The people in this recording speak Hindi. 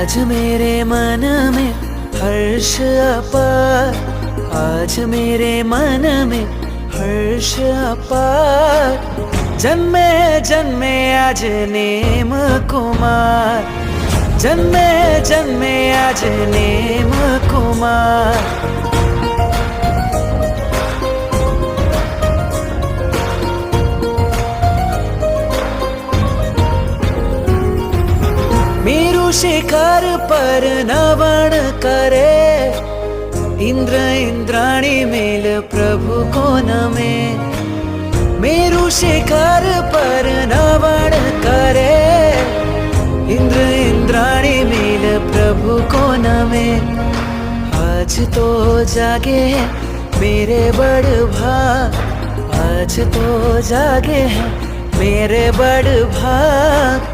आज मेरे मन में हर्ष अपार, आज मेरे मन में हर्ष अपार। जन्मे जन्मे आज नेम कुमार, जन्मे जन्मे आज नेम कुमार। मेरु शिखर पर नवन करे, इंद्र इंद्राणी मेल प्रभु को नमे। मेरु शिखर पर नवन करे, इंद्र इंद्राणी मेल प्रभु को नमे। आज तो जागे हैं मेरे बड़ भाग, आज तो जागे हैं मेरे बड़ भाग।